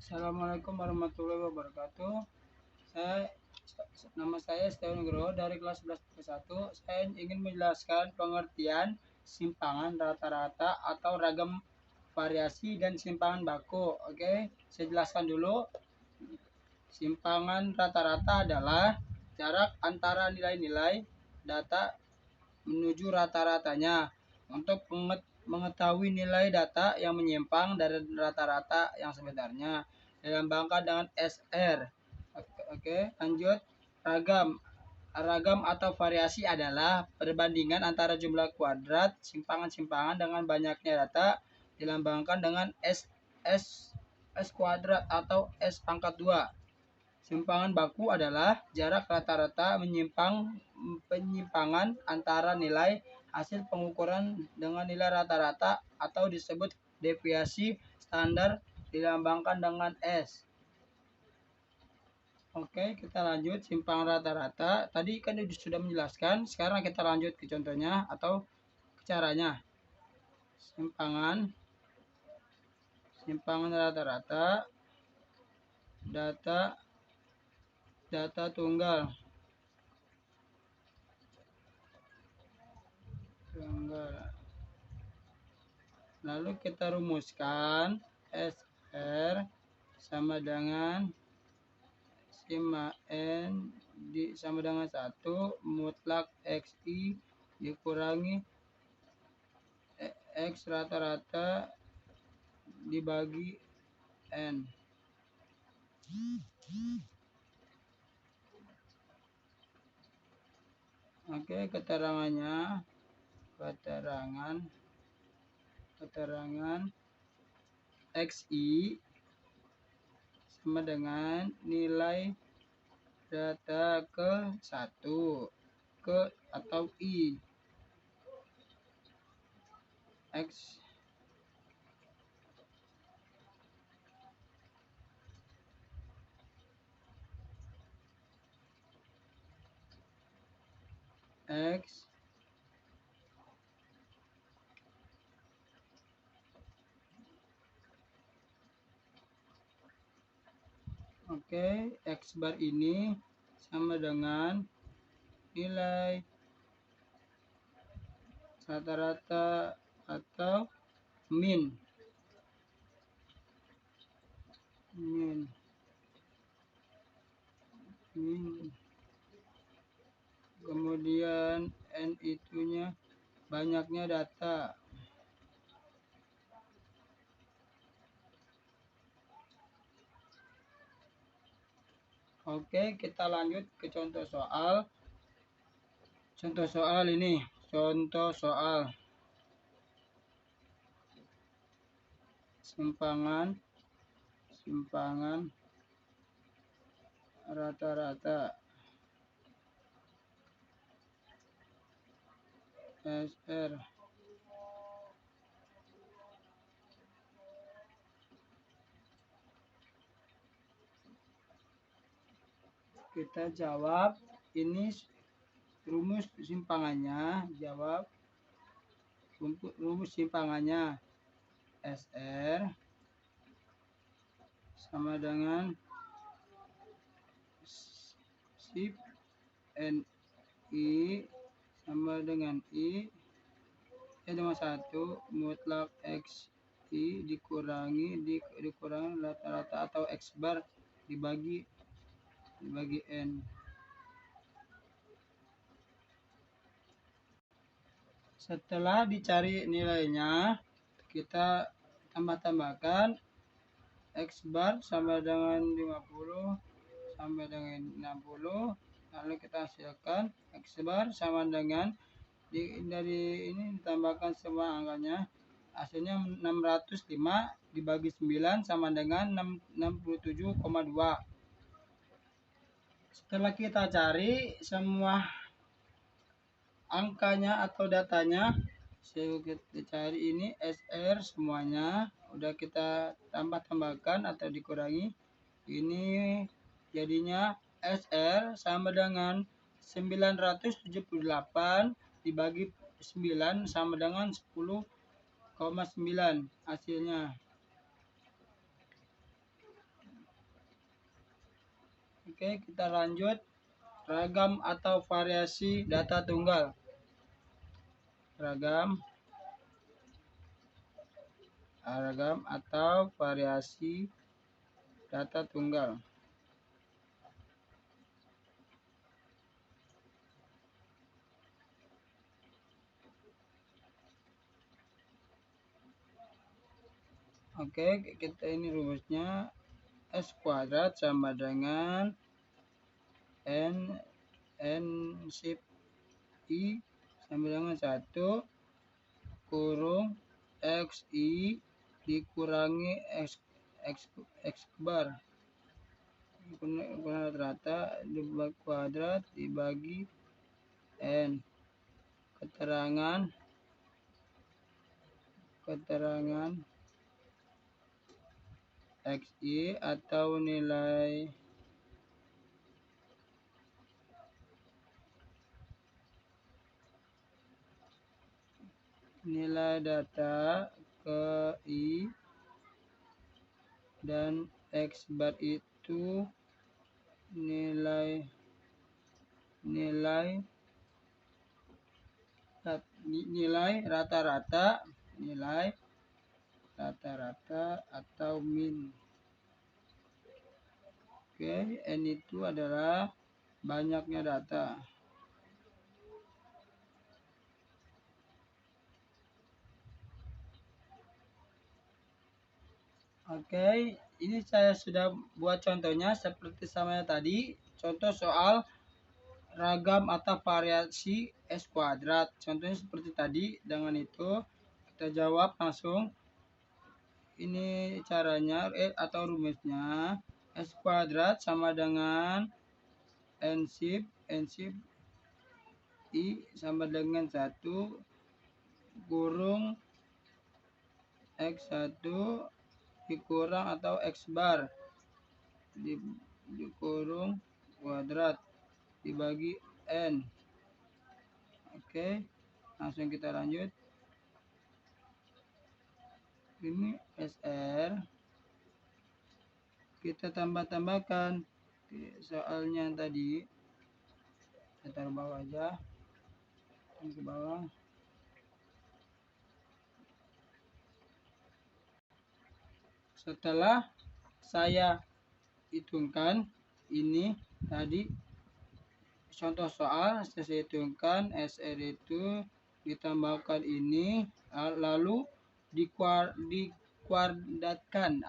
Assalamualaikum warahmatullahi wabarakatuh. Nama saya Setiawan Nugroho dari kelas 11 Saya ingin menjelaskan pengertian simpangan rata-rata atau ragam variasi dan simpangan baku. Oke, saya jelaskan dulu. Simpangan rata-rata adalah jarak antara nilai-nilai data menuju rata-ratanya. Untuk mengetahui nilai data yang menyimpang dari rata-rata yang sebenarnya dilambangkan dengan SR. Oke, lanjut. Ragam atau variasi adalah perbandingan antara jumlah kuadrat simpangan-simpangan dengan banyaknya data dilambangkan dengan S kuadrat atau S pangkat 2. Simpangan baku adalah jarak rata-rata penyimpangan antara nilai hasil pengukuran dengan nilai rata-rata atau disebut deviasi standar dilambangkan dengan S. Oke, kita lanjut simpangan rata-rata. Tadi kan sudah menjelaskan, sekarang kita lanjut ke contohnya atau ke caranya. Simpangan rata-rata data tunggal. Lalu kita rumuskan SR sama dengan sigma N sama dengan 1 mutlak XI dikurangi X rata-rata dibagi N. Oke, keterangan XI sama dengan nilai data ke 1 ke atau I X Oke, X bar ini sama dengan nilai rata-rata atau min. Kemudian N itunya banyaknya data. Oke, kita lanjut ke contoh soal. Contoh soal ini, simpangan rata-rata SR. Kita jawab ini rumus simpangannya, rumus simpangannya SR sama dengan sip NI sama dengan I dengan 1 mutlak X I dikurangi rata-rata atau X bar dibagi N. Setelah dicari nilainya, kita tambahkan X bar sama dengan 50 sampai dengan 60. Lalu kita hasilkan X bar sama dengan dari ini ditambahkan semua angkanya, hasilnya 605 dibagi 9 sama dengan 67,2. Setelah kita cari semua angkanya atau datanya, kita cari ini SR semuanya udah kita tambahkan atau dikurangi, ini jadinya SR sama dengan 978 dibagi 9 sama dengan 10,9 hasilnya. Oke, kita lanjut. Ragam atau variasi data tunggal. Ragam atau variasi data tunggal. Oke, kita ini rumusnya S kuadrat sama dengan N sip I sama dengan 1 kurung XI dikurangi X bar rata dibagi kuadrat dibagi N. Keterangan XI atau nilai data ke I dan X bar itu nilai rata-rata atau min. Oke, N itu adalah banyaknya data. Oke, ini saya sudah buat contohnya seperti sama tadi. Contoh soal ragam atau variasi S kuadrat. Contohnya seperti tadi. Dengan itu kita jawab langsung. Ini caranya atau rumusnya. S kuadrat sama dengan N sip I sama dengan 1 kurung X1 dikurang atau X bar dikurung kuadrat dibagi N. Oke, langsung kita lanjut. Ini SR kita tambahkan soalnya tadi. Kita taruh bawah aja, ke bawah. Setelah saya hitungkan ini tadi contoh soal, saya hitungkan SR itu ditambahkan ini lalu dikuadratkan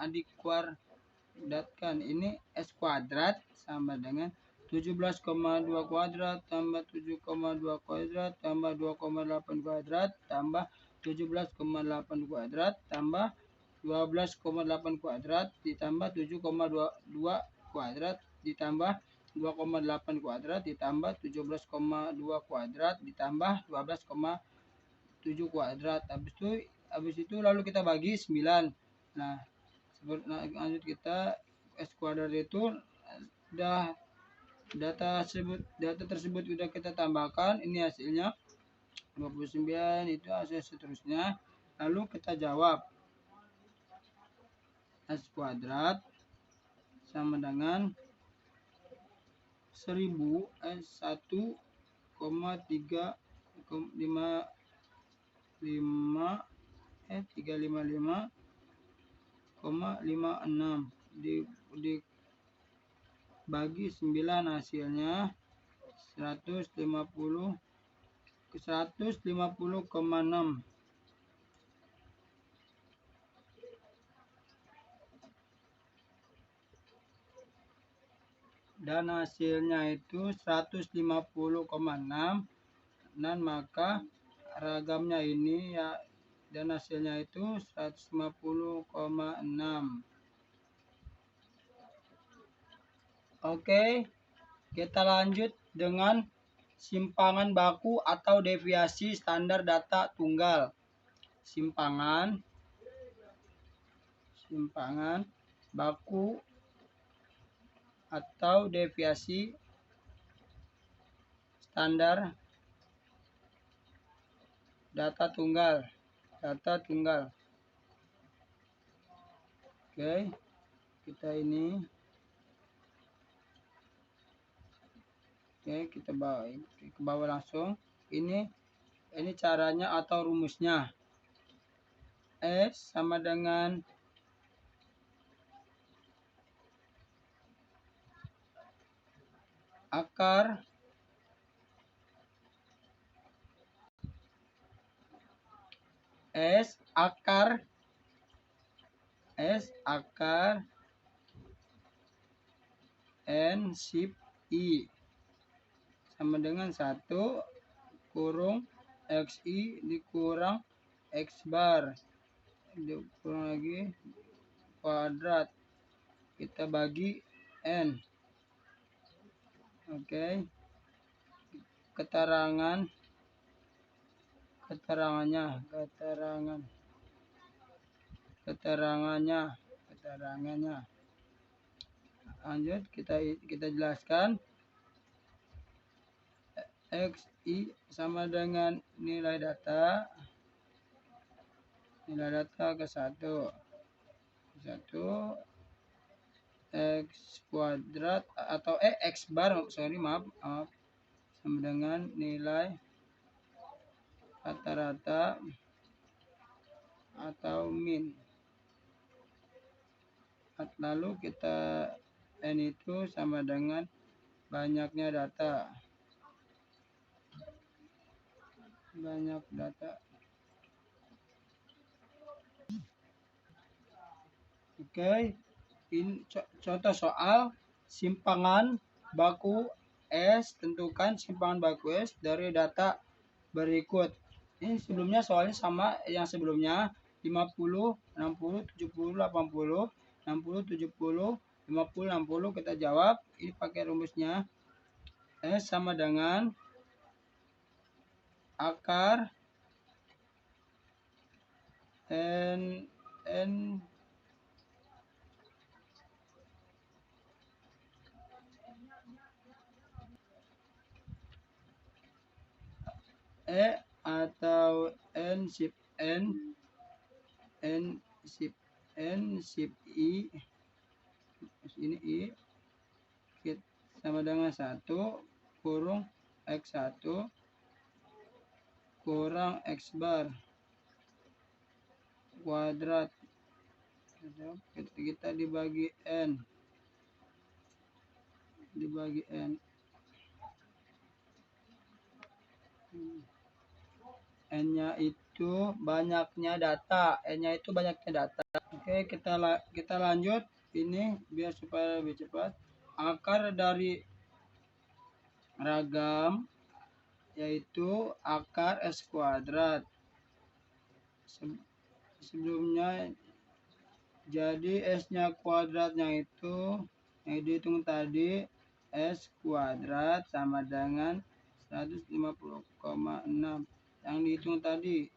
ini S kuadrat sama dengan 17,2 kuadrat tambah 7,2 kuadrat tambah 2,8 kuadrat tambah 17,8 kuadrat tambah 12,8 kuadrat ditambah 7,2 kuadrat ditambah 2,8 kuadrat ditambah 17,2 kuadrat ditambah 12,7 kuadrat. Habis itu lalu kita bagi 9. Nah, lanjut kita S kuadrat itu udah data tersebut sudah kita tambahkan, ini hasilnya 29, itu hasil seterusnya. Lalu kita jawab S kuadrat sama dengan 355,56 dibagi 9 hasilnya 150,6. Dan hasilnya itu 150,6, dan maka ragamnya ini ya, dan hasilnya itu 150,6. Oke, kita lanjut dengan simpangan baku atau deviasi standar data tunggal. Simpangan baku atau deviasi standar data tunggal. Oke, kita ini Oke, kita bawa ke bawah langsung. Ini caranya atau rumusnya. S sama dengan akar S akar N sip I sama dengan 1 kurung XI dikurang X bar dikurang lagi kuadrat, kita bagi N. Oke, keterangannya lanjut kita jelaskan. XI sama dengan nilai data ke 1 X kuadrat atau X bar, maaf sama dengan nilai rata-rata atau min. Lalu kita N itu sama dengan banyaknya data. Oke, ini contoh soal simpangan baku S. Tentukan simpangan baku S dari data berikut. Ini sebelumnya soalnya sama yang sebelumnya, 50, 60, 70, 80, 60, 70, 50, 60. Kita jawab, ini pakai rumusnya. S sama dengan akar N E atau N sip I, ini I sama dengan 1 kurung X1 kurang X bar kuadrat, kita dibagi N. N-nya itu banyaknya data. Oke, kita lanjut ini biar supaya lebih cepat. Akar dari ragam yaitu akar S kuadrat. Sebelumnya jadi S-nya kuadratnya itu yang dihitung tadi S kuadrat sama dengan 150,6 yang dihitung tadi.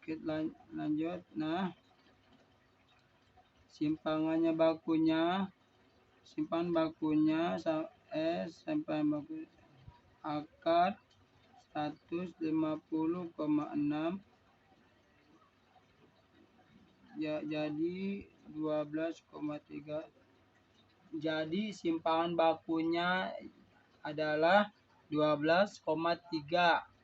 Kita lanjut. Nah, simpangan bakunya S simpangan baku akar 150,6 ya, jadi 12,3. Jadi simpangan bakunya adalah 12,3.